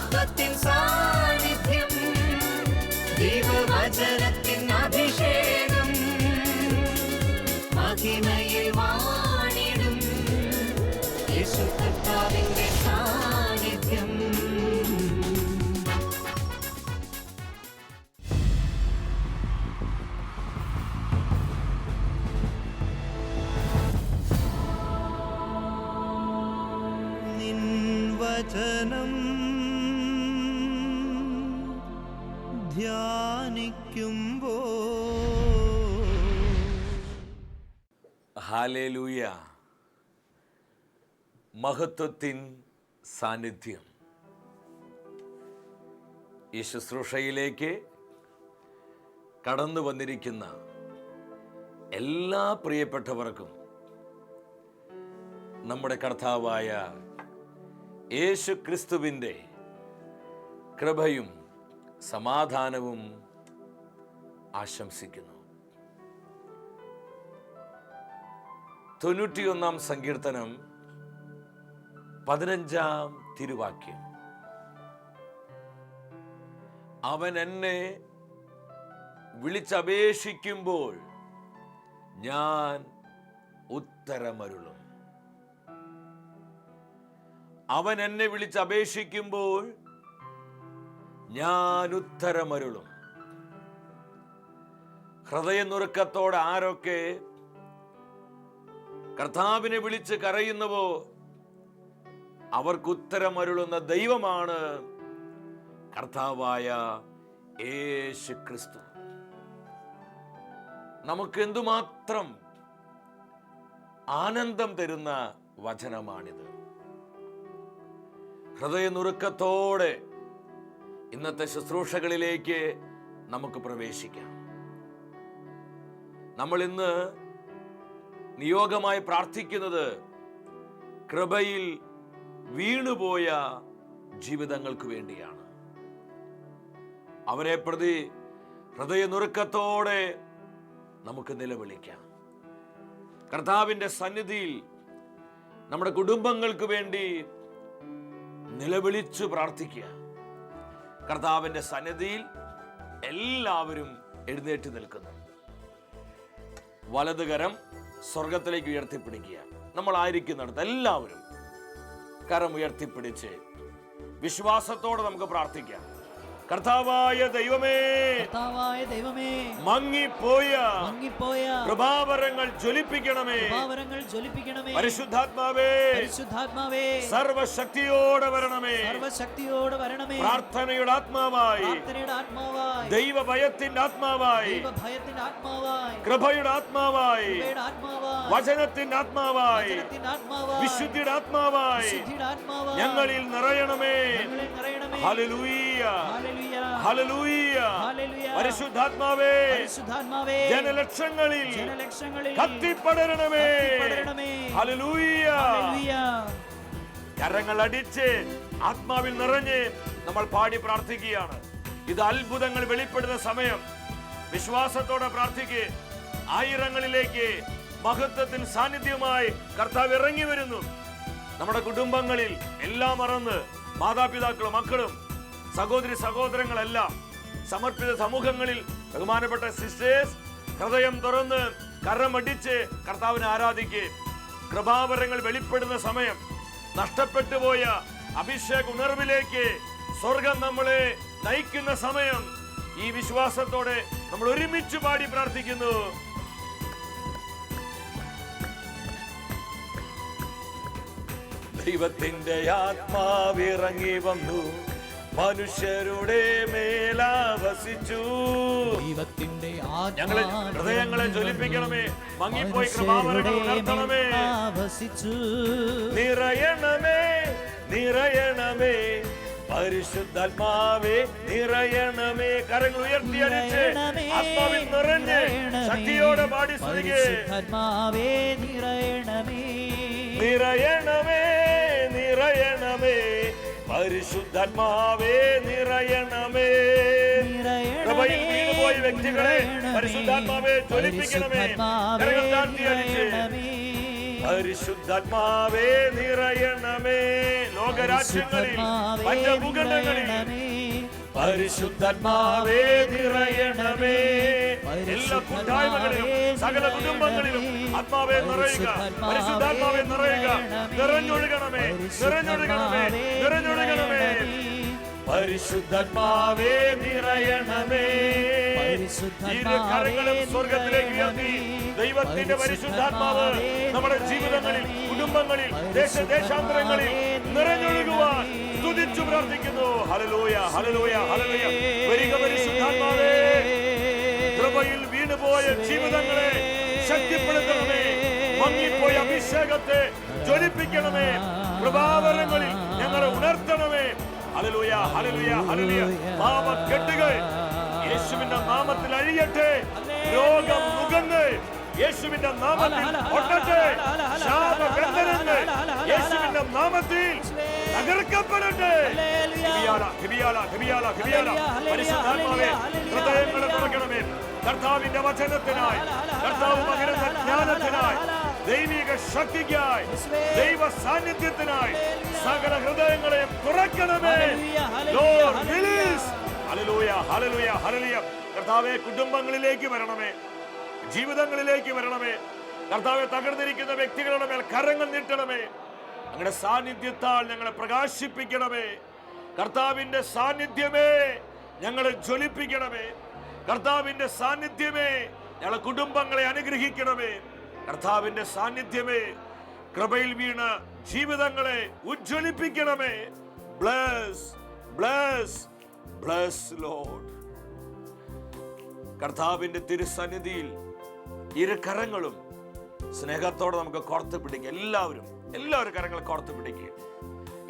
മഹത്വത്തിൻ സാന്നിധ്യം, ദൈവവചനത്തിൻ അഭിഷേകം, മഹിമയിൽ വാണിടും യേശു കർത്താവിന്റെ സാന്നിധ്യം. വചനം ധ്യാനിക്കുമ്പോ ഹല്ലേലൂയ. മഹത്വത്തിൻ സാന്നിധ്യം. ഈ ശുശ്രൂഷയിലേക്ക് കടന്നു വന്നിരിക്കുന്ന എല്ലാ പ്രിയപ്പെട്ടവർക്കും നമ്മുടെ കർത്താവായ യേശു ക്രിസ്തുവിൻ്റെ കൃപയും സമാധാനവും ആശംസിക്കുന്നു. 91 സങ്കീർത്തനം 15 തിരുവാക്യം. അവൻ എന്നെ വിളിച്ചപേക്ഷിക്കുമ്പോൾ ഞാൻ ഉത്തരമരുളും. അവൻ എന്നെ വിളിച്ചപേക്ഷിക്കുമ്പോൾ ഞാൻ ഉത്തരമരുളും. ഹൃദയനുറുക്കത്തോടെ ആരൊക്കെ കർത്താവിനെ വിളിച്ച് കരയുന്നുവോ അവർക്ക് ഉത്തരമരുളുന്ന ദൈവമാണ് കർത്താവായ യേശു ക്രിസ്തു. നമുക്ക് എന്തുമാത്രം ആനന്ദം തരുന്ന വചനമാണിത്. ഹൃദയനുറുക്കത്തോടെ ഇന്നത്തെ ശുശ്രൂഷകളിലേക്ക് നമുക്ക് പ്രവേശിക്കാം. നമ്മൾ ഇന്ന് നിയോഗമായി പ്രാർത്ഥിക്കുന്നത് കൃപയിൽ വീണുപോയ ജീവിതങ്ങൾക്ക് വേണ്ടിയാണ്. അവരെ പ്രതി ഹൃദയനുറുക്കത്തോടെ നമുക്ക് നിലവിളിക്കാം. കർത്താവിൻ്റെ സന്നിധിയിൽ നമ്മുടെ കുടുംബങ്ങൾക്ക് വേണ്ടി നിലവിളിച്ചു പ്രാർത്ഥിക്കുക. കർത്താവിൻ്റെ സന്നിധിയിൽ എല്ലാവരും എഴുന്നേറ്റ് നിൽക്കുന്നു. വലതുകരം സ്വർഗത്തിലേക്ക് ഉയർത്തിപ്പിടിക്കുക. നമ്മളായിരിക്കുന്നിടത്ത് എല്ലാവരും കരം ഉയർത്തിപ്പിടിച്ച് വിശ്വാസത്തോടെ നമുക്ക് പ്രാർത്ഥിക്കാം. കർത്താവായ ദൈവമേ, മങ്ങിപ്പോയ കൃപാവരങ്ങൾ ജ്വലിപ്പിക്കണമേ. പരിശുദ്ധാത്മാവേ, സർവശക്തിയോടെ വരണമേ. പ്രാർത്ഥനയുടെ ആത്മാവായി, ദൈവഭയത്തിന്റെ ആത്മാവായി, കൃപയുടെ ആത്മാവായി, വചനത്തിന്റെ ആത്മാവായി, വിശുദ്ധിയുടെ ആത്മാവായി ഞങ്ങളിൽ നിറയണമേ. ഹല്ലേലൂയ, ഹല്ലേലൂയ. പരിശുദ്ധാത്മാവേ, ജനലക്ഷങ്ങളിൽ കത്തിപ്പടരണമേ. ഹല്ലേലൂയ. കരങ്ങൾ അടിച്ച് ആത്മാവിൽ നിറഞ്ഞ് നമ്മൾ പാടി പ്രാർത്ഥിക്കുകയാണ്. ഇത് അത്ഭുതങ്ങൾ വെളിപ്പെടുന്ന സമയം. വിശ്വാസത്തോടെ പ്രാർത്ഥിക്കുക. ആയിരങ്ങളിലേക്ക് മഹത്വത്തിൻ സാന്നിധ്യമായി കർത്താവ് ഇറങ്ങി വരുന്നു. നമ്മുടെ കുടുംബങ്ങളിൽ എല്ലാം മറന്ന് മാതാപിതാക്കളും മക്കളും സഹോദരി സഹോദരങ്ങളെല്ലാം സമർപ്പിത സമൂഹങ്ങളിൽ ബഹുമാനപ്പെട്ട സിസ്റ്റേഴ്സ് ഹൃദയം തുറന്ന് കരമടിച്ച് കർത്താവിനെ ആരാധിക്കുക. കൃപാവരങ്ങൾ വെളിപ്പെടുന്ന സമയം. നഷ്ടപ്പെട്ടു പോയ അഭിഷേക ഉണർവിലേക്ക് സ്വർഗം നമ്മളെ നയിക്കുന്ന സമയം. ഈ വിശ്വാസത്തോടെ നമ്മൾ ഒരുമിച്ച് പാടി പ്രാർത്ഥിക്കുന്നു. ദൈവത്തിന്റെ ആത്മാവിറങ്ങി വന്നു, മനുഷ്യരുടെ മേലാവസിച്ചു. ഞങ്ങളെ ഹൃദയങ്ങളെ ജ്വലിപ്പിക്കണമേ. മങ്ങിപ്പോയി കൃപാവരങ്ങൾ ഉണർത്തണമേ. നിറയണമേ, നിറയണമേ, പരിശുദ്ധാത്മാവേ നിറയണമേ. കരങ്ങൾ ഉയർത്തിയടിച്ച് ആത്മാവിൽ നിറഞ്ഞ് ശക്തിയോടെ പാടി സ്തുതിക്കേ. നിറയണമേ, നിറയണമേ, പരിശുദ്ധാത്മാവേ നിറയണമേ. കൃപയിൽ വീണുപോയ വ്യക്തികളെ പരിശുദ്ധാത്മാവേ ജ്വലിപ്പിക്കണമേ. കരങ്ങൾ താഴ്ത്തി അടിച്ച് പരിശുദ്ധാത്മാവേ നിറയണമേ. ലോകരാജ്യങ്ങളിൽ പഞ്ചഭൂഖണ്ഡങ്ങളിൽ പരിശുദ്ധാത്മാവേ നിറയണമേ. എല്ലാ കൂട്ടായ്മകളിലും സകല കുടുംബങ്ങളിലും ആത്മാവേ നിറയുക, പരിശുദ്ധാത്മാവേ നിറയുക. നിറഞ്ഞൊഴുകണമേ, നിറഞ്ഞൊഴുകണമേ, നിറഞ്ഞൊഴുകണമേ. പരിശുദ്ധാത്മാവേ നിറയണമേ. ഇരു കരങ്ങളും സ്വർഗത്തിലേക്ക് ഉയർത്തി ദൈവത്തിന്റെ പരിശുദ്ധാത്മാവ് നമ്മുടെ ജീവിതങ്ങളിൽ, കുടുംബങ്ങളിൽ, ദേശാന്തരങ്ങളിൽ നിറഞ്ഞൊഴുകുവാൻ സ്തുതിച്ചു പ്രാർത്ഥിക്കുന്നു. ഹല്ലേലൂയ, ഹല്ലേലൂയ, ഹല്ലേലൂയ. വരിക പരിശുദ്ധാത്മാവേ, കൃപയിൽ വീണുപോയ ജീവിതങ്ങളെ ശക്തിപ്പെടുത്തണമേ. മങ്ങിപ്പോയ അഭിഷേകത്തെ ജ്വലിപ്പിക്കണമേ. കൃപാവരങ്ങളിൽ ഞങ്ങളെ ഉണർത്തണമേ. ഹല്ലേലൂയ, ഹല്ലേലൂയ, ഹല്ലേലൂയ. പാപക്കെട്ടുകൾ യേശുവിന്റെ നാമത്തിൽ അഴിയട്ടെ. രോഗം മുഖന്ന് യേശുവിന്റെ നാമത്തിൽ ഒട്ടട്ടെ. ശാപബന്ധനങ്ങൾ യേശുവിന്റെ നാമത്തിൽ തകർക്കപ്പെടട്ടെ. പരിശുദ്ധാത്മാവേ, ഹൃദയങ്ങളെ തുറക്കണമേ. കർത്താവിന്റെ വചനത്തിനായി, കർത്താവ് പകരുന്ന ജ്ഞാനത്തിനായി, ദൈവിക ശക്തിക്കായി, ദൈവ സാന്നിധ്യത്തിനായി സകല ഹൃദയങ്ങളെ തുറക്കണമേ. Lord, release. ഹല്ലേലൂയ, ഹല്ലേലൂയ, ഹല്ലേലൂയ. കർത്താവേ, കുടുംബങ്ങളിലേക്ക് വരണമേ, ജീവിതങ്ങളിലേക്ക് വരണമേ. കർത്താവെ, തകർന്നിരിക്കുന്ന വ്യക്തികളുടെ മേൽ കരങ്ങൾ നീട്ടണമേ. അങ്ങയുടെ സാന്നിധ്യത്താൽ ഞങ്ങളെ പ്രകാശിപ്പിക്കണമേ. കർത്താവിന്റെ സാന്നിധ്യമേ ഞങ്ങളെ ജ്വലിപ്പിക്കണമേ. കർത്താവിന്റെ സാന്നിധ്യമേ ഞങ്ങളെ കുടുംബങ്ങളെ അനുഗ്രഹിക്കണമേ. കർത്താവിന്റെ സാന്നിധ്യമേ കൃപയിൽ വീണ ജീവിതങ്ങളെ ഉജ്ജ്വലിപ്പിക്കണമേ. Bless, bless, bless lord. കർത്താവിന്റെ തിരുസന്നിധിയിൽ ഇരു കരങ്ങളും സ്നേഹത്തോടെ നമുക്ക് കോർത്ത് പിടിക്കുക. എല്ലാവരും കരങ്ങളെ കോർത്ത് പിടിക്കുക.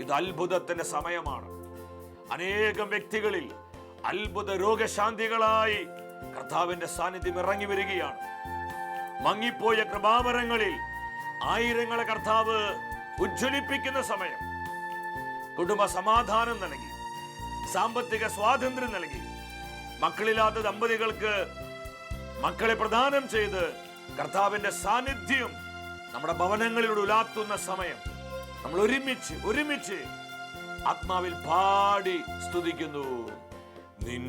ഇത് അത്ഭുതത്തിന്റെ സമയമാണ്. അനേകം വ്യക്തികളിൽ അത്ഭുത രോഗശാന്തികളായി കർത്താവിന്റെ സാന്നിധ്യം ഇറങ്ങി വരികയാണ്. മങ്ങിപ്പോയ കൃപാവരങ്ങളിൽ ആയിരങ്ങളെ കർത്താവ് ഉജ്ജ്വലിപ്പിക്കുന്ന സമയം. കുടുംബ സമാധാനം നൽകി, സാമ്പത്തിക സ്വാതന്ത്ര്യം നൽകി, മക്കളില്ലാത്ത ദമ്പതികൾക്ക് മക്കളെ പ്രദാനം ചെയ്ത് കർത്താവിന്റെ സാന്നിധ്യം നമ്മുടെ ഭവനങ്ങളിലൂടെ ഉലാത്തുന്ന സമയം. നമ്മൾ ഒരുമിച്ച് ആത്മാവിൽ പാടി സ്തുതിക്കുന്നു. നിൻ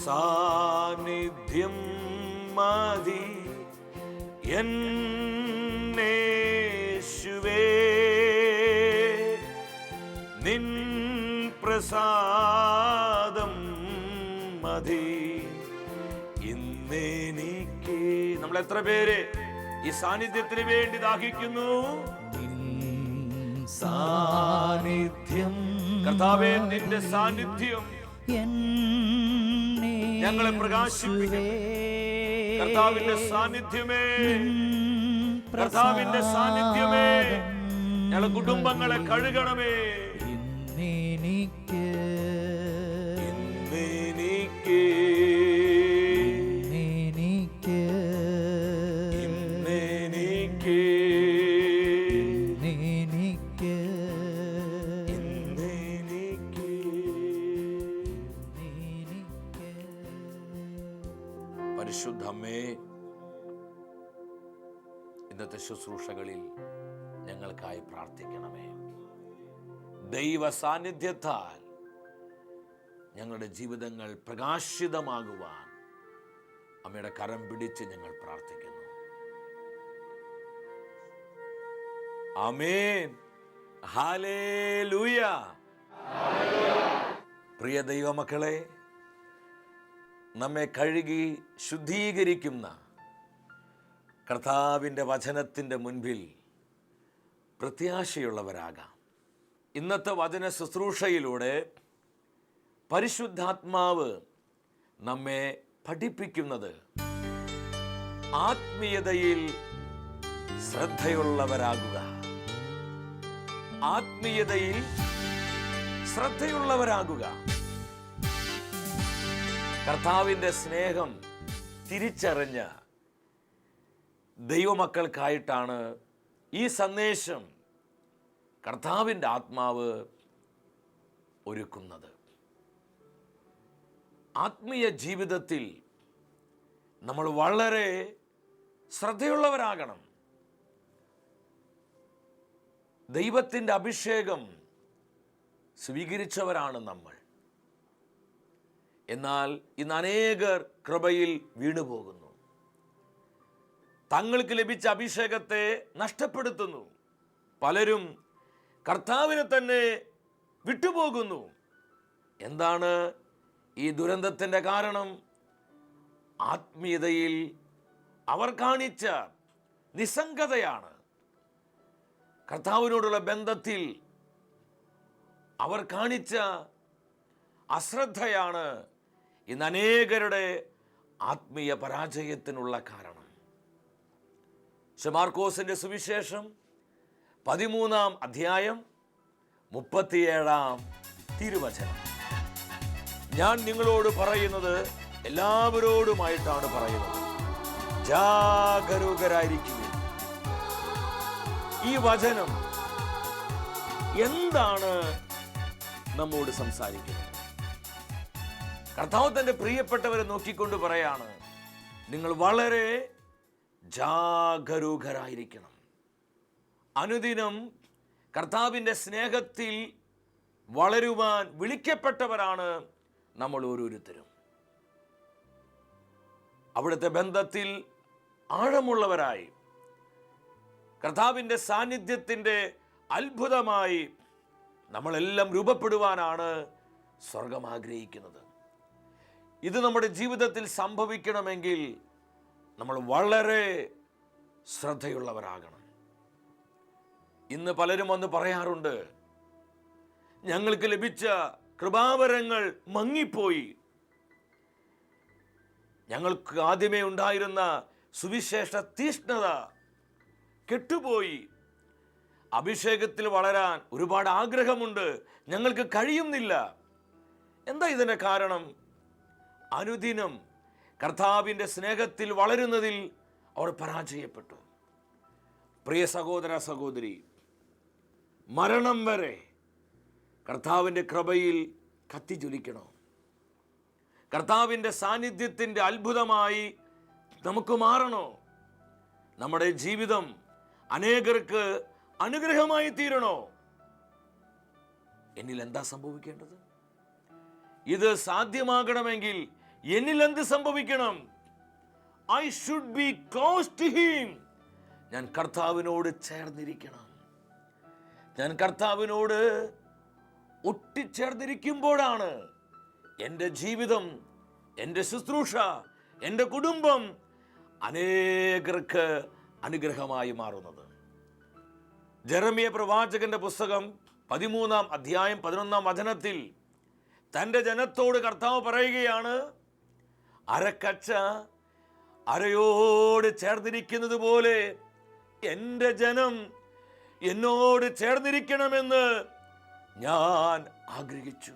സാന്നിധ്യം മതി എന്നേശുവേ, നിൻ പ്രസാദം മതി ഇന്നെനിക്ക്. നമ്മൾ എത്ര പേര് ഈ സാന്നിധ്യത്തിന് വേണ്ടി ദാഹിക്കുന്നു? സാന്നിധ്യം കർത്താവേ, നിന്റെ സാന്നിധ്യം ഞങ്ങളെ പ്രകാശിപ്പിക്കും. കർത്താവിന്റെ സാന്നിധ്യമേ, കർത്താവിന്റെ സാന്നിധ്യമേ ഞങ്ങളെ കുടുംബങ്ങളെ കഴുകണമേ. ഇന്നെനിക്ക് ഇന്നെനിക്ക് ഇന്നെനിക്ക് ഇന്നെനിക്ക് ഇന്നെനിക്ക് ഇന്നെനിക്ക്. പരിശുദ്ധമേ, ഇന്നത്തെ ശുശ്രൂഷകളിൽ ഞങ്ങൾക്കായി പ്രാർത്ഥിക്കണമേ. ദൈവ സാന്നിധ്യത്താൽ ഞങ്ങളുടെ ജീവിതങ്ങൾ പ്രകാശിതമാകുവാൻ അമ്മയുടെ കരം പിടിച്ച് ഞങ്ങൾ പ്രാർത്ഥിക്കുന്നു. ആമേൻ, ഹല്ലേലൂയ. പ്രിയ ദൈവമക്കളെ, നമ്മെ കഴുകി ശുദ്ധീകരിക്കുന്ന കർത്താവിൻ്റെ വചനത്തിൻ്റെ മുൻപിൽ പ്രത്യാശയുള്ളവരാകാം. ഇന്നത്തെ വചന ശുശ്രൂഷയിലൂടെ പരിശുദ്ധാത്മാവ് നമ്മെ പഠിപ്പിക്കുന്നത് ആത്മീയതയിൽ ശ്രദ്ധയുള്ളവരാകുക. ആത്മീയതയിൽ ശ്രദ്ധയുള്ളവരാകുക. കർത്താവിൻ്റെ സ്നേഹം തിരിച്ചറിഞ്ഞ ദൈവമക്കൾക്കായിട്ടാണ് ഈ സന്ദേശം കർത്താവിൻ്റെ ആത്മാവ് ഒരുക്കുന്നത്. ആത്മീയ ജീവിതത്തിൽ നമ്മൾ വളരെ ശ്രദ്ധയുള്ളവരാകണം. ദൈവത്തിൻ്റെ അഭിഷേകം സ്വീകരിച്ചവരാണ് നമ്മൾ. എന്നാൽ ഇന്ന് അനേകർ കൃപയിൽ വീണുപോകുന്നു. തങ്ങൾക്ക് ലഭിച്ച അഭിഷേകത്തെ നഷ്ടപ്പെടുത്തുന്നു. പലരും കർത്താവിനെ തന്നെ വിട്ടുപോകുന്നു. എന്താണ് ഈ ദുരന്തത്തിൻ്റെ കാരണം? ആത്മീയതയിൽ അവർ കാണിച്ച നിസ്സംഗതയാണ്. കർത്താവിനോടുള്ള ബന്ധത്തിൽ അവർ കാണിച്ച അശ്രദ്ധയാണ് ഇന്ന് അനേകരുടെ ആത്മീയ പരാജയത്തിനുള്ള കാരണം. മാർക്കോസിന്റെ സുവിശേഷം 13-ാം അധ്യായം 37-ാം തിരുവചനം. ഞാൻ നിങ്ങളോട് പറയുന്നത് എല്ലാവരോടുമായിട്ടാണ് പറയുന്നത്, ജാഗരൂകരായിരിക്കുക. ഈ വചനം എന്താണ് നമ്മോട് സംസാരിക്കുന്നത്? കർത്താവ് തന്റെ പ്രിയപ്പെട്ടവരെ നോക്കിക്കൊണ്ട് പറയാണ്, നിങ്ങൾ വളരെ ജാഗരൂകരായിരിക്കണം. അനുദിനം കർത്താവിൻ്റെ സ്നേഹത്തിൽ വളരുവാൻ വിളിക്കപ്പെട്ടവരാണ് നമ്മൾ ഓരോരുത്തരും. അവിടുത്തെ ബന്ധത്തിൽ ആഴമുള്ളവരായി, കർത്താവിൻ്റെ സാന്നിധ്യത്തിൻ്റെ അത്ഭുതമായി നമ്മളെല്ലാം രൂപപ്പെടുവാനാണ് സ്വർഗം ആഗ്രഹിക്കുന്നത്. ഇത് നമ്മുടെ ജീവിതത്തിൽ സംഭവിക്കണമെങ്കിൽ നമ്മൾ വളരെ ശ്രദ്ധയുള്ളവരാകണം. ഇന്ന് പലരും വന്ന് പറയാറുണ്ട്, ഞങ്ങൾക്ക് ലഭിച്ച കൃപാവരങ്ങൾ മങ്ങിപ്പോയി, ഞങ്ങൾക്ക് ആദ്യമേ ഉണ്ടായിരുന്ന സുവിശേഷ തീഷ്ണത കെട്ടുപോയി, അഭിഷേകത്തിൽ വളരാൻ ഒരുപാട് ആഗ്രഹമുണ്ട്, ഞങ്ങൾക്ക് കഴിയുന്നില്ല. എന്താ ഇതിൻ്റെ കാരണം? അനുദിനം കർത്താവിൻ്റെ സ്നേഹത്തിൽ വളരുന്നതിൽ അവർ പരാജയപ്പെട്ടു. പ്രിയ സഹോദര സഹോദരി, മരണം വരെ കർത്താവിൻ്റെ കൃപയിൽ കത്തിജ്വലിക്കണോ? കർത്താവിൻ്റെ സാന്നിധ്യത്തിൻ്റെ അത്ഭുതമായി നമുക്ക് മാറണോ? നമ്മുടെ ജീവിതം അനേകർക്ക് അനുഗ്രഹമായി തീരണോ? എന്നിൽ എന്താ സംഭവിക്കേണ്ടത്? ഇത് സാധ്യമാകണമെങ്കിൽ എന്നിൽ എന്ത് സംഭവിക്കണം? I should be close to him. ഞാൻ കർത്താവിനോട് ചേർന്നിരിക്കണം. ഞാൻ കർത്താവിനോട് ഒട്ടിച്ചേർന്നിരിക്കുമ്പോഴാണ് എൻ്റെ ജീവിതം, എൻ്റെ ശുശ്രൂഷ, എൻ്റെ കുടുംബം അനേകർക്ക് അനുഗ്രഹമായി മാറുന്നത്. ജെറമിയ പ്രവാചകന്റെ പുസ്തകം 13-ാം അധ്യായം 11-ാം വചനത്തിൽ തൻ്റെ ജനത്തോട് കർത്താവ് പറയുകയാണ്, അരക്കച്ച അരയോട് ചേർന്നിരിക്കുന്നത് പോലെ എൻ്റെ ജനം എന്നോട് ചേർന്നിരിക്കണമെന്ന് ഞാൻ ആഗ്രഹിച്ചു.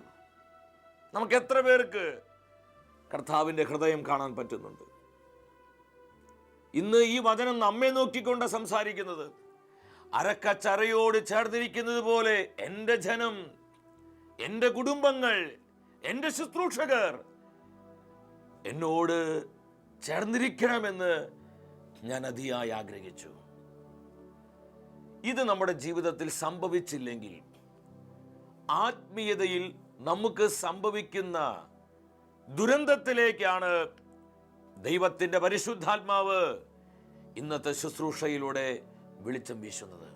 നമുക്ക് എത്ര പേർക്ക് കർത്താവിൻ്റെ ഹൃദയം കാണാൻ പറ്റുന്നുണ്ട്? ഇന്ന് ഈ വചനം നമ്മെ നോക്കിക്കൊണ്ട് സംസാരിക്കുന്നത്. അരക്കച്ചരയോട് ചേർന്നിരിക്കുന്നത് പോലെ എൻ്റെ ജനം, എൻ്റെ കുടുംബങ്ങൾ, എൻ്റെ ശുശ്രൂഷകർ എന്നോട് ചേർന്നിരിക്കണമെന്ന് ഞാൻ അതിയായി ആഗ്രഹിച്ചു. ഇത് നമ്മുടെ ജീവിതത്തിൽ സംഭവിച്ചില്ലെങ്കിൽ ആത്മീയതയിൽ നമുക്ക് സംഭവിക്കുന്ന ദുരന്തത്തിലേക്കാണ് ദൈവത്തിൻ്റെ പരിശുദ്ധാത്മാവ് ഇന്നത്തെ ശുശ്രൂഷയിലൂടെ വെളിച്ചം വീശുന്നത്.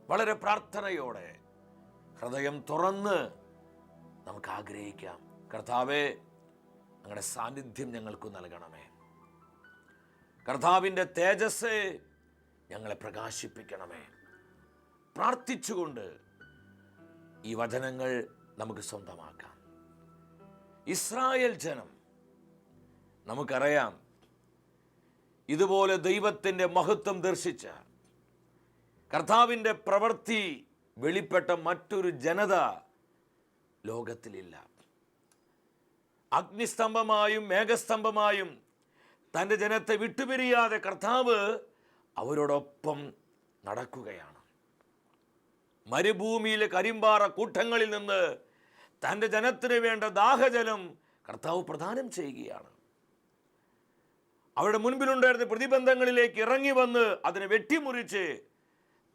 വളരെ പ്രാർത്ഥനയോടെ ഹൃദയം തുറന്ന് നമുക്ക് ആഗ്രഹിക്കാം, കർത്താവേ, അങ്ങയുടെ സാന്നിധ്യം ഞങ്ങൾക്ക് നൽകണമേ. കർത്താവിൻ്റെ തേജസ്സെ ഞങ്ങളെ പ്രകാശിപ്പിക്കണമേ. പ്രാർത്ഥിച്ചുകൊണ്ട് ഈ വചനങ്ങൾ നമുക്ക് സ്വന്തമാക്കാം. ഇസ്രായേൽ ജനം, നമുക്കറിയാം, ഇതുപോലെ ദൈവത്തിൻ്റെ മഹത്വം ദർശിച്ച, കർത്താവിൻ്റെ പ്രവൃത്തി വെളിപ്പെട്ട മറ്റൊരു ജനത ലോകത്തിലില്ല. അഗ്നിസ്തംഭമായും മേഘസ്തംഭമായും തൻ്റെ ജനത്തെ വിട്ടുപിരിയാതെ കർത്താവ് അവരോടൊപ്പം നടക്കുകയാണ്. മരുഭൂമിയിലെ കരിമ്പാറ കൂട്ടങ്ങളിൽ നിന്ന് തൻ്റെ ജനത്തിന് വേണ്ട ദാഹജലം കർത്താവ് പ്രദാനം ചെയ്യുകയാണ്. അവരുടെ മുൻപിലുണ്ടായിരുന്ന പ്രതിബന്ധങ്ങളിലേക്ക് ഇറങ്ങി വന്ന് അതിനെ വെട്ടിമുറിച്ച്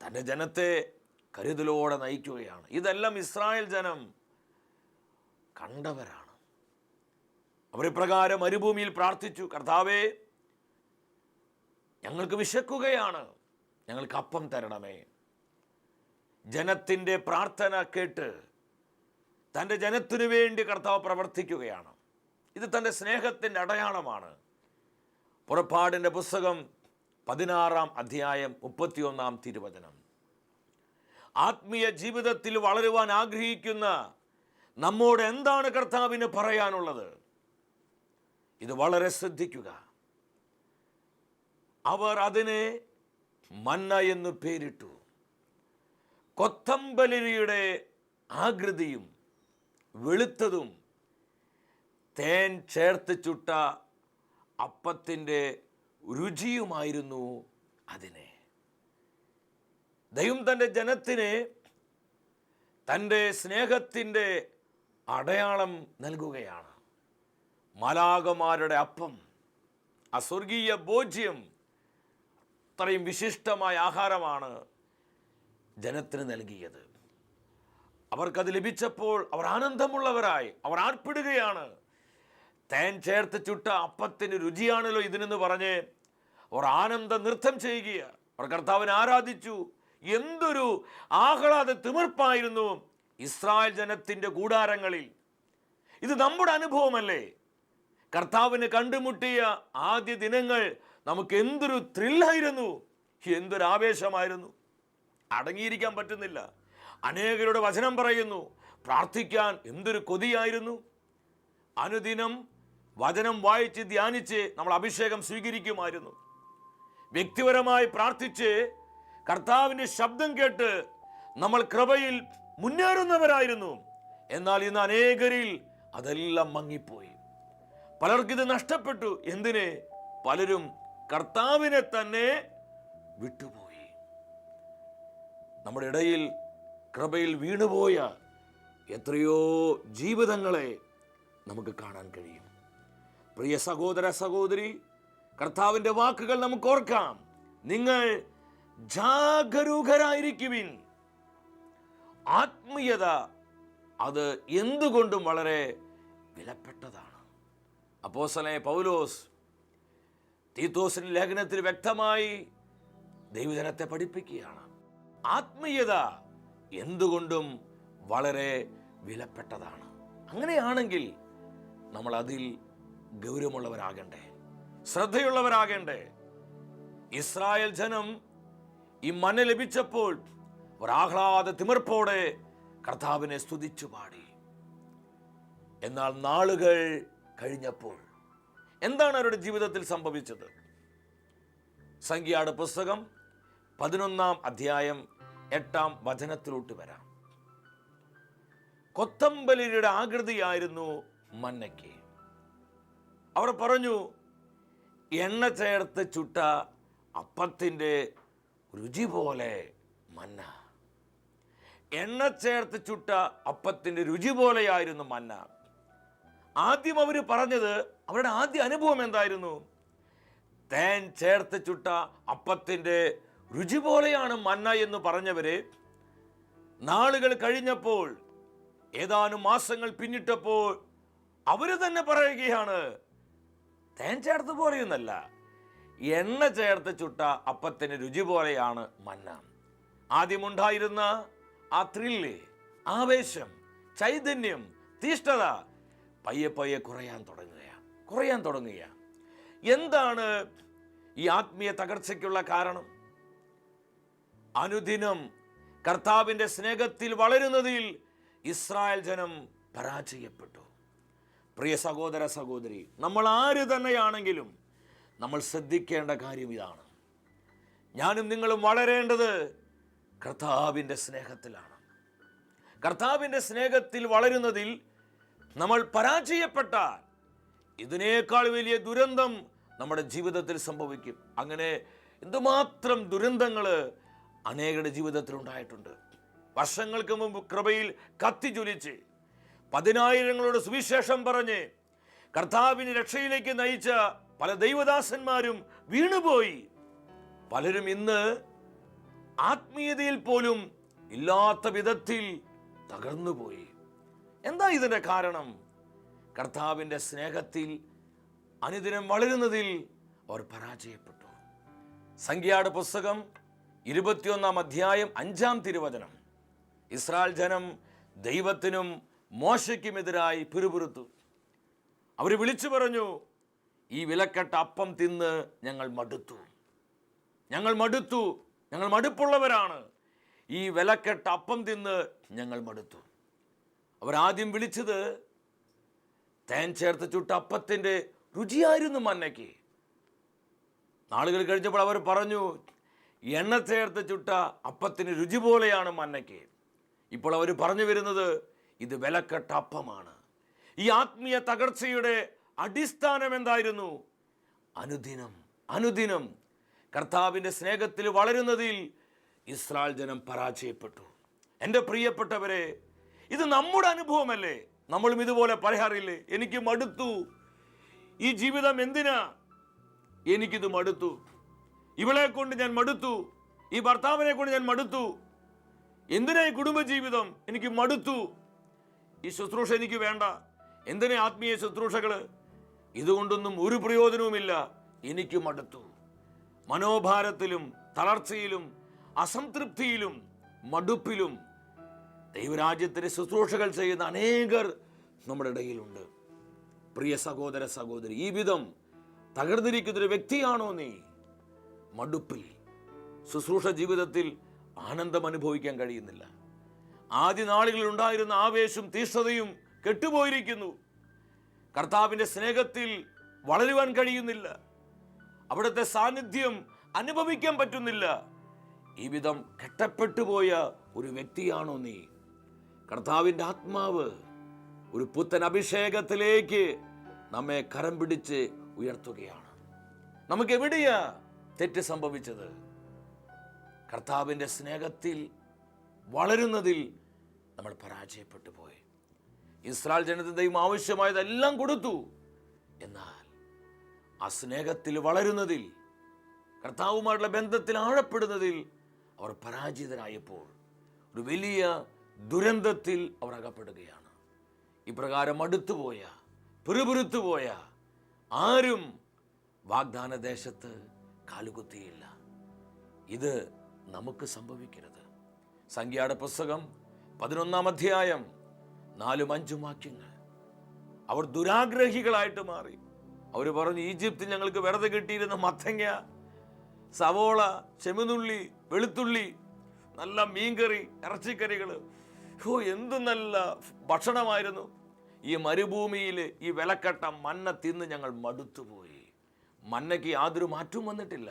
തൻ്റെ ജനത്തെ കരുതലോടെ നയിക്കുകയാണ്. ഇതെല്ലാം ഇസ്രായേൽ ജനം കണ്ടവരാണ്. അവരിപ്രകാരം മരുഭൂമിയിൽ പ്രാർത്ഥിച്ചു, കർത്താവേ, ഞങ്ങൾക്ക് വിശക്കുകയാണ്, ഞങ്ങൾക്ക് അപ്പം തരണമേ. ജനത്തിൻ്റെ പ്രാർത്ഥന കേട്ട് തൻ്റെ ജനത്തിനു വേണ്ടി കർത്താവ് പ്രവർത്തിക്കുകയാണ്. ഇത് തൻ്റെ സ്നേഹത്തിൻ്റെ അടയാളമാണ്. പുറപ്പാടിൻ്റെ പുസ്തകം 16-ാം അധ്യായം 31-ാം തിരുവചനം. ആത്മീയ ജീവിതത്തിൽ വളരുവാൻ ആഗ്രഹിക്കുന്ന നമ്മോട് എന്താണ് കർത്താവിന് പറയാനുള്ളത്? ഇത് വളരെ ശ്രദ്ധിക്കുക. അവർ അതിനെ മന്ന എന്ന് പേരിട്ടു. കൊത്തമ്പലിയുടെ ആകൃതിയും വെളുത്തതും തേൻ ചേർത്ത് ചുട്ട അപ്പത്തിൻ്റെ രുചിയുമായിരുന്നു അതിനെ. ദൈവം തൻ്റെ ജനത്തിന് തൻ്റെ സ്നേഹത്തിൻ്റെ അടയാളം നൽകുകയാണ്. മാലാഖമാരുടെ അപ്പം, ആ സ്വർഗീയ ഭോജ്യം, അത്രയും വിശിഷ്ടമായ ആഹാരമാണ് ജനത്തിന് നൽകിയത്. അവർക്കത് ലഭിച്ചപ്പോൾ അവർ ആനന്ദമുള്ളവരായി, അവർ ആർപ്പിടുകയാണ്. തേൻ ചേർത്ത് ചുട്ട അപ്പത്തിന് രുചിയാണല്ലോ ഇതിനെന്ന് പറഞ്ഞ് അവർ ആനന്ദ നൃത്തം ചെയ്യുകയാണ്. അവർ കർത്താവിനെ ആരാധിച്ചു. എന്തൊരു ആഹ്ലാദ തിമിർപ്പായിരുന്നു ഇസ്രായേൽ ജനത്തിൻ്റെ കൂടാരങ്ങളിൽ. ഇത് നമ്മുടെ അനുഭവമല്ലേ? കർത്താവിനെ കണ്ടുമുട്ടിയ ആദ്യ ദിനങ്ങൾ നമുക്ക് എന്തൊരു ത്രില്ലായിരുന്നു, എന്തൊരു ആവേശമായിരുന്നു. അടങ്ങിയിരിക്കാൻ പറ്റുന്നില്ല. അനേകരുടെ വചനം പറയുന്നു, പ്രാർത്ഥിക്കാൻ എന്തൊരു കൊതിയായിരുന്നു. അനുദിനം വചനം വായിച്ച് ധ്യാനിച്ച് നമ്മൾ അഭിഷേകം സ്വീകരിക്കുമായിരുന്നു. വ്യക്തിപരമായി പ്രാർത്ഥിച്ച് കർത്താവിൻ്റെ ശബ്ദം കേട്ട് നമ്മൾ കൃപയിൽ മുന്നേറുന്നവരായിരുന്നു. എന്നാൽ ഇന്ന് അനേകരിൽ അതെല്ലാം മങ്ങിപ്പോയി. പലർക്കിത് നഷ്ടപ്പെട്ടു. എന്തിന്? പലരും കർത്താവിനെ തന്നെ വിട്ടുപോയി. നമ്മുടെ ഇടയിൽ കൃപയിൽ വീണുപോയ എത്രയോ ജീവിതങ്ങളെ നമുക്ക് കാണാൻ കഴിയും. പ്രിയ സഹോദര സഹോദരി, കർത്താവിൻ്റെ വാക്കുകൾ നമുക്ക് ഓർക്കാം. നിങ്ങൾ ജാഗരൂകരായിരിക്കുവിൻ. ആത്മീയത അത് എന്തുകൊണ്ടും വളരെ വിലപ്പെട്ടതാണ്. അപ്പോസ്തലനായ പൗലോസ് തീത്തോസിന്റെ ലേഖനത്തിൽ വ്യക്തമായി ദൈവജനത്തെ പഠിപ്പിക്കുകയാണ്. ആത്മീയത എന്തുകൊണ്ടും വളരെ വിലപ്പെട്ടതാണ്. അങ്ങനെയാണെങ്കിൽ നമ്മൾ അതിൽ ഗൗരവമുള്ളവരാകണ്ടേ, ശ്രദ്ധയുള്ളവരാകണ്ടേ. ഇസ്രായേൽ ജനം ഈ മന്ന ലഭിച്ചപ്പോൾ ഒരാഹ്ലാദ തിമിർപ്പോടെ കർത്താവിനെ സ്തുതിച്ചു പാടി. എന്നാൽ നാളുകൾ കഴിഞ്ഞപ്പോൾ എന്താണ് അവരുടെ ജീവിതത്തിൽ സംഭവിച്ചത്? സംഖ്യയുടെ പുസ്തകം 11-ാം അധ്യായം 8-ാം വചനത്തിലോട്ട് വരാം. കൊത്തമ്പലിയുടെ ആകൃതിയായിരുന്നു മന്നയ്ക്ക്. അവർ പറഞ്ഞു, എണ്ണ ചേർത്ത് ചുട്ട അപ്പത്തിൻ്റെ രുചി പോലെ മന്ന. എണ്ണ ചേർത്ത് ചുട്ട അപ്പത്തിൻ്റെ രുചി പോലെയായിരുന്നു മന്ന. ആദ്യം അവർ പറഞ്ഞത്, അവരുടെ ആദ്യ അനുഭവം എന്തായിരുന്നു? തേൻ ചേർത്ത് ചുട്ട അപ്പത്തിൻ്റെ രുചി പോലെയാണ് മന്ന എന്ന് പറഞ്ഞവര് നാളുകൾ കഴിഞ്ഞപ്പോൾ, ഏതാനും മാസങ്ങൾ പിന്നിട്ടപ്പോൾ അവര് തന്നെ പറയുകയാണ്, തേൻ ചേർത്ത് പോലെയൊന്നല്ല, എണ്ണ ചേർത്ത് ചുട്ട അപ്പത്തിന് രുചി പോലെയാണ് മന്ന. ആദ്യമുണ്ടായിരുന്ന ആ ത്രില്ല്, ആവേശം, ചൈതന്യം, തീഷ്ണത പയ്യെ പയ്യെ കുറയാൻ തുടങ്ങുക. എന്താണ് ഈ ആത്മീയ തകർച്ചയ്ക്കുള്ള കാരണം? അനുദിനം കർത്താവിൻ്റെ സ്നേഹത്തിൽ വളരുന്നതിൽ ഇസ്രായേൽ ജനം പരാജയപ്പെട്ടു. പ്രിയ സഹോദര സഹോദരി, നമ്മൾ ആര് തന്നെയാണെങ്കിലും നമ്മൾ ശ്രദ്ധിക്കേണ്ട കാര്യം ഇതാണ്. ഞാനും നിങ്ങളും വളരേണ്ടത് കർത്താവിൻ്റെ സ്നേഹത്തിലാണ്. കർത്താവിൻ്റെ സ്നേഹത്തിൽ വളരുന്നതിൽ നമ്മൾ പരാജയപ്പെട്ടാൽ ഇതിനേക്കാൾ വലിയ ദുരന്തം നമ്മുടെ ജീവിതത്തിൽ സംഭവിക്കും. അങ്ങനെ എന്തുമാത്രം ദുരന്തങ്ങൾ അനേകരുടെ ജീവിതത്തിൽ ഉണ്ടായിട്ടുണ്ട്. വർഷങ്ങൾക്ക് മുമ്പ് കൃപയിൽ കത്തിജ്വലിച്ച് 10,000ങ്ങളോട് സുവിശേഷം പറഞ്ഞ് കർത്താവിന് രക്ഷയിലേക്ക് നയിച്ച പല ദൈവദാസന്മാരും വീണുപോയി. പലരും ഇന്ന് ആത്മീയതയിൽ പോലും ഇല്ലാത്ത വിധത്തിൽ തകർന്നുപോയി. എന്താ ഇതിന്റെ കാരണം? കർത്താവിൻ്റെ സ്നേഹത്തിൽ അനുദിനം വളരുന്നതിൽ അവർ പരാജയപ്പെട്ടു. സംഖ്യയുടെ പുസ്തകം 21 അധ്യായം 5 തിരുവചനം. ഇസ്രായേൽ ജനം ദൈവത്തിനും മോശയ്ക്കുമെതിരായി പിറുപിറുത്തു. അവർ വിളിച്ചു പറഞ്ഞു, ഈ വിലക്കെട്ട അപ്പം തിന്ന് ഞങ്ങൾ മടുത്തു, ഞങ്ങൾ മടുപ്പുള്ളവരാണ്. ഈ വിലക്കെട്ട അപ്പം തിന്ന് ഞങ്ങൾ മടുത്തു. അവരാദ്യം വിളിച്ചത് തേൻ ചേർത്ത് ചുട്ട അപ്പത്തിൻ്റെ രുചിയായിരുന്നു മന്നയ്ക്ക്. നാളുകൾ കഴിഞ്ഞപ്പോൾ അവർ പറഞ്ഞു, എണ്ണ ചേർത്ത് ചുട്ട അപ്പത്തിന് രുചി പോലെയാണ് മന്നയ്ക്ക്. ഇപ്പോൾ അവർ പറഞ്ഞു വരുന്നത് ഇത് വിലക്കെട്ട അപ്പമാണ്. ഈ ആത്മീയ തകർച്ചയുടെ അടിസ്ഥാനം എന്തായിരുന്നു? അനുദിനം കർത്താവിൻ്റെ സ്നേഹത്തിൽ വളരുന്നതിൽ ഇസ്രായേൽ ജനം പരാജയപ്പെട്ടു. എൻ്റെ പ്രിയപ്പെട്ടവരെ, ഇത് നമ്മുടെ അനുഭവമല്ലേ? നമ്മളും ഇതുപോലെ പറയാറില്ലേ, എനിക്ക് മടുത്തു, ഈ ജീവിതം എന്തിനാ, എനിക്കിത് മടുത്തു, ഇവളെ കൊണ്ട് ഞാൻ മടുത്തു, ഈ ഭർത്താവിനെ കൊണ്ട് ഞാൻ മടുത്തു, എന്തിനാ ഈ കുടുംബജീവിതം, എനിക്ക് മടുത്തു, ഈ ശുശ്രൂഷ എനിക്ക് വേണ്ട, എന്തിനാ ആത്മീയ ശുശ്രൂഷകൾ, ഇതുകൊണ്ടൊന്നും ഒരു പ്രയോജനവുമില്ല, എനിക്ക് മടുത്തു. മനോഭാരത്തിലും തളർച്ചയിലും അസംതൃപ്തിയിലും മടുപ്പിലും ദൈവരാജ്യത്തിൻ്റെ ശുശ്രൂഷകൾ ചെയ്യുന്ന അനേകർ നമ്മുടെ ഇടയിലുണ്ട്. പ്രിയ സഹോദര സഹോദരി, ഈ വിധം തകർന്നിരിക്കുന്നൊരു വ്യക്തിയാണോ നീ? മടുപ്പിൽ ശുശ്രൂഷ ജീവിതത്തിൽ ആനന്ദം അനുഭവിക്കാൻ കഴിയുന്നില്ല. ആദ്യ നാളുകളിൽ ഉണ്ടായിരുന്ന ആവേശവും തീഷ്ണതയും കെട്ടുപോയിരിക്കുന്നു. കർത്താവിൻ്റെ സ്നേഹത്തിൽ വളരുവാൻ കഴിയുന്നില്ല. അവിടുത്തെ സാന്നിധ്യം അനുഭവിക്കാൻ പറ്റുന്നില്ല. ഈ വിധം കെട്ടപ്പെട്ടുപോയ ഒരു വ്യക്തിയാണോ നീ? കർത്താവിൻ്റെ ആത്മാവ് ഒരു പുത്തൻ അഭിഷേകത്തിലേക്ക് നമ്മെ കരം പിടിച്ച് ഉയർത്തുകയാണ്. നമുക്ക് എവിടെയാ തെറ്റ് സംഭവിച്ചത്? കർത്താവിൻ്റെ സ്നേഹത്തിൽ വളരുന്നതിൽ നമ്മൾ പരാജയപ്പെട്ടു പോയി. ഇസ്രായേൽ ജനത്തിന് ദൈവം ആവശ്യമായതെല്ലാം കൊടുത്തു. എന്നാൽ ആ സ്നേഹത്തിൽ വളരുന്നതിൽ, കർത്താവുമായിട്ടുള്ള ബന്ധത്തിൽ ആഴപ്പെടുന്നതിൽ അവർ പരാജിതരായപ്പോൾ ഒരു വലിയ ദുരന്തത്തിൽ അവർ അകപ്പെടുകയാണ്. ഇപ്രകാരം അടുത്തുപോയ, പിറുപിറുത്തുപോയ ആരും വാഗ്ദാന ദേശത്ത് കാലുകുത്തിയില്ല. ഇത് നമുക്ക് സംഭവിക്കരുത്. സംഖ്യയുടെ പുസ്തകം 11 അധ്യായം 4-5 വാക്യങ്ങൾ. അവർ ദുരാഗ്രഹികളായിട്ട് മാറി. അവർ പറഞ്ഞു, ഈജിപ്തിൽ ഞങ്ങൾക്ക് വെറുതെ കിട്ടിയിരുന്ന മത്തങ്ങ, സവോള, ചെമുനുള്ളി, വെളുത്തുള്ളി, നല്ല മീൻകറി, ഇറച്ചിക്കറികൾ, എന്ത് നല്ല ഭക്ഷണമായിരുന്നു. ഈ മരുഭൂമിയിൽ ഈ വിലക്കെട്ട മന്ന തിന്ന് ഞങ്ങൾ മടുത്തുപോയി. മന്നയ്ക്ക് യാതൊരു മാറ്റവും വന്നിട്ടില്ല.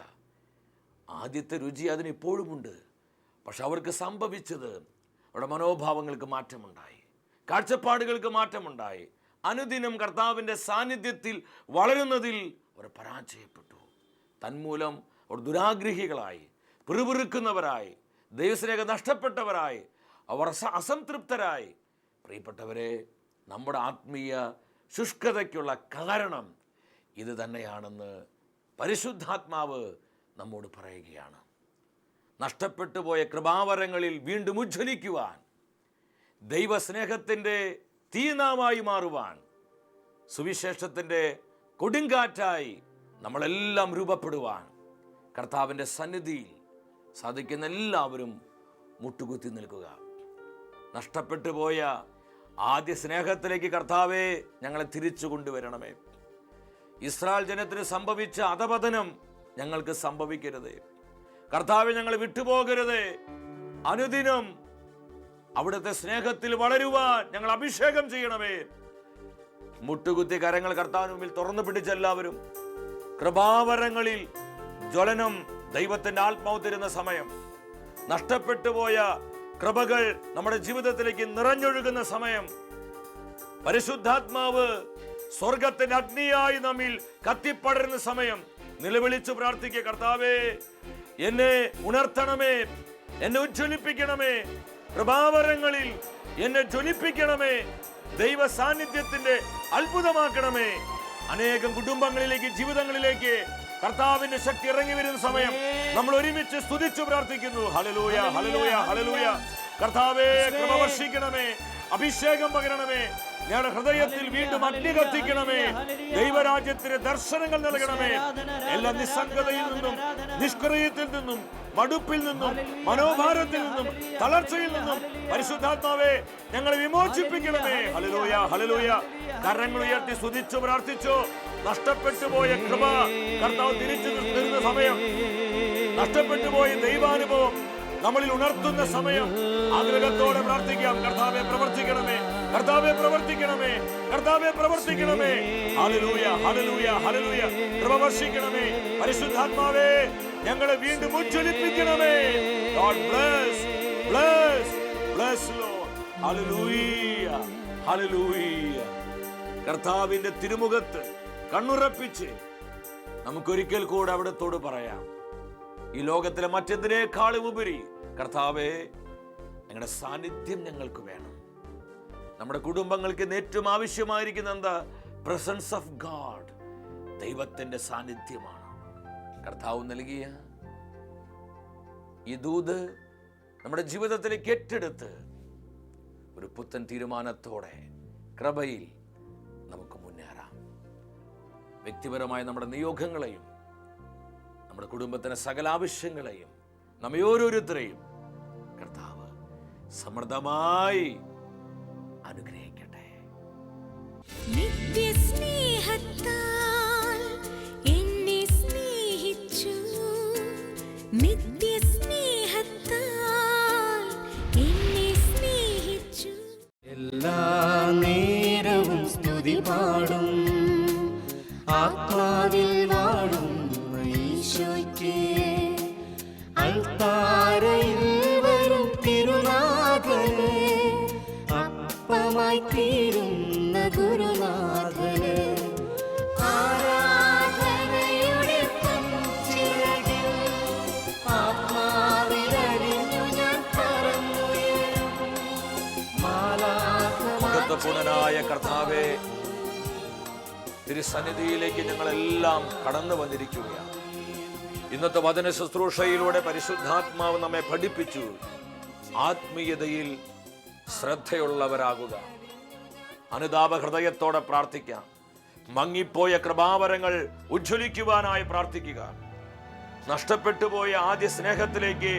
ആദ്യത്തെ രുചി അതിനിപ്പോഴുമുണ്ട്. പക്ഷെ അവർക്ക് സംഭവിച്ചത്, അവരുടെ മനോഭാവങ്ങൾക്ക് മാറ്റമുണ്ടായി, കാഴ്ചപ്പാടുകൾക്ക് മാറ്റമുണ്ടായി. അനുദിനം കർത്താവിൻ്റെ സാന്നിധ്യത്തിൽ വളരുന്നതിൽ അവർ പരാജയപ്പെട്ടു. തന്മൂലം അവർ ദുരാഗ്രഹികളായി, പിറുപിറുക്കുന്നവരായി, ദൈവസ്നേഹം നഷ്ടപ്പെട്ടവരായി, അവർ അസംതൃപ്തരായി. പ്രിയപ്പെട്ടവരെ, നമ്മുടെ ആത്മീയ ശുഷ്കതയ്ക്കുള്ള കാരണം ഇത് തന്നെയാണെന്ന് പരിശുദ്ധാത്മാവ് നമ്മോട് പറയുകയാണ്. നഷ്ടപ്പെട്ടു പോയ കൃപാവരങ്ങളിൽ വീണ്ടും ഉജ്ജ്വലിക്കുവാൻ, ദൈവസ്നേഹത്തിൻ്റെ തീനാമായി മാറുവാൻ, സുവിശേഷത്തിൻ്റെ കൊടുങ്കാറ്റായി നമ്മളെല്ലാം രൂപപ്പെടുവാൻ കർത്താവിൻ്റെ സന്നിധിയിൽ സാധിക്കുന്ന എല്ലാവരും മുട്ടുകുത്തി നിൽക്കുക. നഷ്ടപ്പെട്ടു പോയ ആദ്യ സ്നേഹത്തിലേക്ക് കർത്താവെ ഞങ്ങളെ തിരിച്ചു കൊണ്ടുവരണമേ. ഇസ്രായേൽ ജനത്തിന് സംഭവിച്ച അധപതനം ഞങ്ങൾക്ക് സംഭവിക്കരുത്. കർത്താവെ, ഞങ്ങളെ വിട്ടുപോകരുത്. അനുദിനം അവിടുത്തെ സ്നേഹത്തിൽ വളരുവാൻ ഞങ്ങൾ അഭിഷേകം ചെയ്യണമേ. മുട്ടുകുത്തി കരങ്ങൾ കർത്താവിന് മുമ്പിൽ തുറന്നു പിടിച്ച എല്ലാവരും, കൃപാവരങ്ങളിൽ ജ്വലനം ദൈവത്തിന്റെ ആത്മാവ് തരുന്ന സമയം, നഷ്ടപ്പെട്ടു പോയ കൃപകൾ നമ്മുടെ ജീവിതത്തിലേക്ക് നിറഞ്ഞൊഴുകുന്ന സമയം, പരിശുദ്ധാത്മാവ് സ്വർഗത്തിന്റെ അഗ്നിയായി നമ്മിൽ കത്തിപ്പടരുന്ന സമയം, നിലവിളിച്ചു പ്രാർത്ഥിക്കുക, കർത്താവേ എന്നെ ഉണർത്തണമേ, എന്നെ ഉജ്ജ്വലിപ്പിക്കണമേ, കൃപാവരങ്ങളിൽ എന്നെ ജ്വലിപ്പിക്കണമേ, ദൈവ സാന്നിധ്യത്തിന്റെ അത്ഭുതമാക്കണമേ. അനേകം കുടുംബങ്ങളിലേക്ക്, ജീവിതങ്ങളിലേക്ക് കർത്താവിന്റെ ശക്തി ഇറങ്ങി വരുന്ന സമയം നമ്മൾ ഒരുമിച്ച് സ്തുതിച്ചു പ്രാർത്ഥിക്കുന്നു. ഹല്ലേലൂയ, ഹല്ലേലൂയ, ഹല്ലേലൂയ. കർത്താവേ കൃപ വർഷിക്കണമേ, അഭിഷേകം പകരണമേ, ഞങ്ങളുടെ ഹൃദയത്തിൽ വീണ്ടും അഗ്നി കത്തിക്കണമേ, ദൈവരാജ്യത്തിന് ദർശനങ്ങൾ നൽകണമേ. എല്ലാ നിസ്സംഗതയിൽ നിന്നും, നിഷ്ക്രിയത്തിൽ നിന്നും, മടുപ്പിൽ നിന്നും, മനോഭാരത്തിൽ നിന്നും, തളർച്ചയിൽ നിന്നും പരിശുദ്ധാത്മാവേ ഞങ്ങളെ വിമോചിപ്പിക്കണമേ. Hallelujah, hallelujah. കരങ്ങൾ ഉയർത്തി സ്തുതിച്ചു പ്രാർത്ഥിച്ചു. നഷ്ടപ്പെട്ടു പോയ കൃപ കർത്താവ് തിരിച്ചു തരുന്ന സമയം, നഷ്ടപ്പെട്ടു പോയ ദൈവാനുഭവം നമ്മളിൽ ഉണർത്തുന്ന സമയം, ആഗ്രഹത്തോടെ പ്രാർത്ഥിക്കാം. കർത്താവേ പ്രവർത്തിക്കണമേ, കർത്താവേ പ്രവർത്തിക്കണമേ, കർത്താവേ പ്രവർത്തിക്കണമേ. ഹല്ലേലൂയ, ഹല്ലേലൂയ, ഹല്ലേലൂയ. കൃപ വർഷിക്കണമേ. പരിശുദ്ധാത്മാവേ ഞങ്ങളെ വീണ്ടും ഉജ്ജ്വലിപ്പിക്കണമേ. God bless, bless, bless Lord. Hallelujah, hallelujah. കർത്താവിന്റെ തിരുമുഖത്ത് കണ്ണുറപ്പിച്ച് നമുക്കൊരിക്കൽ കൂടെ അവിടത്തോട് പറയാം, ഈ ലോകത്തിലെ മറ്റെന്തിനേക്കാളും ഉപരി കർത്താവേ ഞങ്ങളുടെ സാന്നിധ്യം ഞങ്ങൾക്ക് വേണം. നമ്മുടെ കുടുംബങ്ങൾക്ക് ഏറ്റവും ആവശ്യമായിരിക്കുന്ന എന്താ? പ്രസൻസ് ഓഫ് ഗാഡ്, ദൈവത്തിന്റെ സാന്നിധ്യമാണ്. കർത്താവ് നൽകിയ ഈ ദൂത് നമ്മുടെ ജീവിതത്തിലേക്ക് ഏറ്റെടുത്ത് ഒരു പുത്തൻ തീരുമാനത്തോടെ കൃപയിൽ നമുക്ക് മുന്നേറാം. വ്യക്തിപരമായ നമ്മുടെ നിയോഗങ്ങളെയും നമ്മുടെ കുടുംബത്തിന് സകല ആവശ്യങ്ങളെയും നമ്മെ ഓരോരുത്തരെയും കർത്താവ് സമൃദ്ധമായി അനുഗ്രഹിക്കട്ടെ. നിത്യസ്നേഹത്താൽ എന്നെ സ്നേഹിച്ചു, നിത്യസ്നേഹത്താൽ എന്നെ സ്നേഹിച്ചു. എല്ലാ നേരവും സ്തുതി പാടും, ആത്മാവിൽ വാഴും ഈശോയ്ക്ക്. അൾത്താരയിൽ വരും തിരുനാഥന്, അപ്പമായി തീരുന്ന ഗുരുനാഥന്. ആരാധനയുടെ പൊൻചിറകിൽ ആത്മാവിലലിഞ്ഞു ഞാൻ പറന്നുയരും. മഹത്വപൂർണനായ കർത്താവേ, തിരുസന്നിധിയിലേക്ക് ഞങ്ങളെല്ലാം കടന്നു വന്നിരിക്കുകയാണ്. ഇന്നത്തെ വചന ശുശ്രൂഷയിലൂടെ പരിശുദ്ധാത്മാവ് നമ്മെ പഠിപ്പിച്ചു ആത്മീയതയിൽ ശ്രദ്ധയുള്ളവരാകുക. അനുതാപ ഹൃദയത്തോടെ പ്രാർത്ഥിക്കാം. മങ്ങിപ്പോയ കൃപാവരങ്ങൾ ഉജ്ജ്വലിക്കുവാനായി പ്രാർത്ഥിക്കുക. നഷ്ടപ്പെട്ടു പോയ ആദ്യ സ്നേഹത്തിലേക്ക്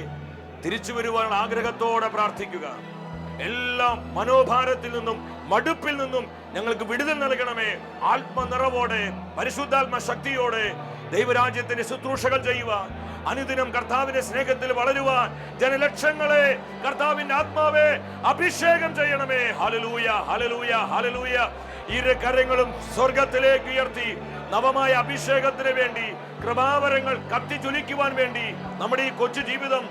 തിരിച്ചു വരുവാൻ ആഗ്രഹത്തോടെ പ്രാർത്ഥിക്കുക. എല്ലാ മനോഭാരത്തിൽ നിന്നും മടുപ്പിൽ നിന്നും ഞങ്ങൾക്ക് വിടുതൽ നൽകണമേ. ആത്മനിറവോടെ പരിശുദ്ധാത്മ ശക്തിയോടെ ദൈവരാജ്യത്തിന്റെ ശുശ്രൂഷകൾ ചെയ്യുവാൻ, അനുദിനം കർത്താവിന്റെ സ്നേഹത്തിൽ വളരുവാൻ ജനലക്ഷങ്ങളെ കർത്താവിന്റെ ആത്മാവെ അഭിഷേകം ചെയ്യണമേ. ഹല്ലേലൂയ, ഹല്ലേലൂയ, ഹല്ലേലൂയ. ഇരു കരങ്ങളും സ്വർഗത്തിലേക്ക് ഉയർത്തി നവമായ അഭിഷേകത്തിന് വേണ്ടി, കൃപാവരങ്ങൾ കത്തിജ്വലിക്കുവാൻ വേണ്ടി നമ്മുടെ ഈ കൊച്ചു ജീവിതം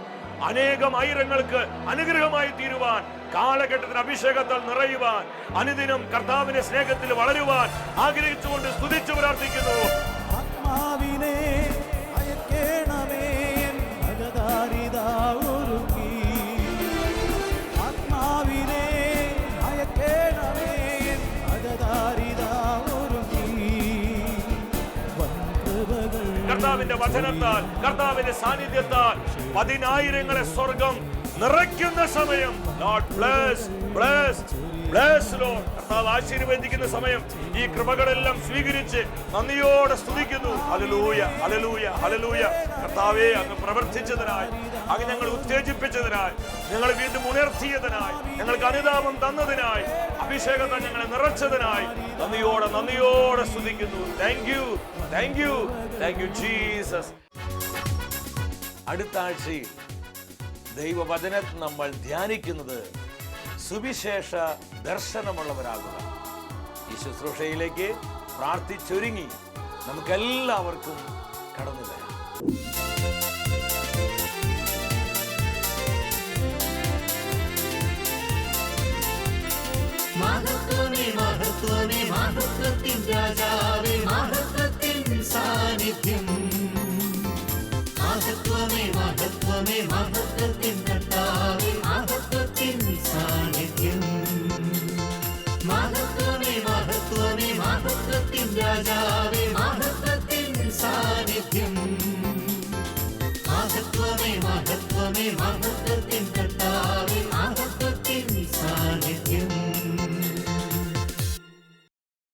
അനേകം ആയിരങ്ങൾക്ക് അനുഗ്രഹമായി തീരുവാൻ, കാലഘട്ടത്തിന് അഭിഷേകത്താൽ നിറയുവാൻ, അനുദിനം കർത്താവിന്റെ സ്നേഹത്തിൽ വളരുവാൻ ആഗ്രഹിച്ചുകൊണ്ട് സ്തുതിച്ചു പ്രാർത്ഥിക്കുന്നു. ആത്മാവിനെ അയക്കേണമേ, ഭഗതാരിതാ ഒരുക്കി. ആത്മാവിനെ അയക്കേണമേ, ഭഗതാരിതാ ഒരുക്കി. വൻകൃപകൾ കർത്താവിന്റെ വചനത്താൽ, കർത്താവിന്റെ സാന്നിധ്യത്താൽ പതിനായിരങ്ങളെ സ്വർഗം നിറയ്ക്കുന്ന സമയം. Lord bless, bless, bless Lord. കർത്താവ് ആശീർവദിക്കുന്ന സമയം. ഈ കൃപകളെല്ലാം സ്വീകരിച്ച് നന്ദിയോടെ സ്തുതിക്കുന്നു. ഹല്ലേലൂയ, ഹല്ലേലൂയ, ഹല്ലേലൂയ. കർത്താവേ, അങ്ങ് പ്രവർത്തിച്ചതിനായി, അങ്ങ് ഞങ്ങൾ ഉത്തേജിപ്പിച്ചതിനായി, ഞങ്ങളെ വീണ്ടും ഉണർത്തിയതിനായി, ഞങ്ങൾക്ക് അനുതാപം തന്നതിനായി, അഭിഷേകത്താൽ ഞങ്ങളെ നിറച്ചതിനായി നന്ദിയോടെ നന്ദിയോടെ സ്തുതിക്കുന്നു. Thank you, thank you, thank you Jesus. അടുത്ത ആഴ്ചയിൽ ദൈവവചനത്തിൽ നമ്മൾ ധ്യാനിക്കുന്നത് സുവിശേഷ ദർശനമുള്ളവരാകുക. ഈ ശുശ്രൂഷയിലേക്ക് പ്രാർത്ഥിച്ചൊരുങ്ങി നമുക്കെല്ലാവർക്കും കടന്നു വരാം. മഹത്വമേ, മഹത്വമേ, മഹത്വത്തിൻ രാജാ.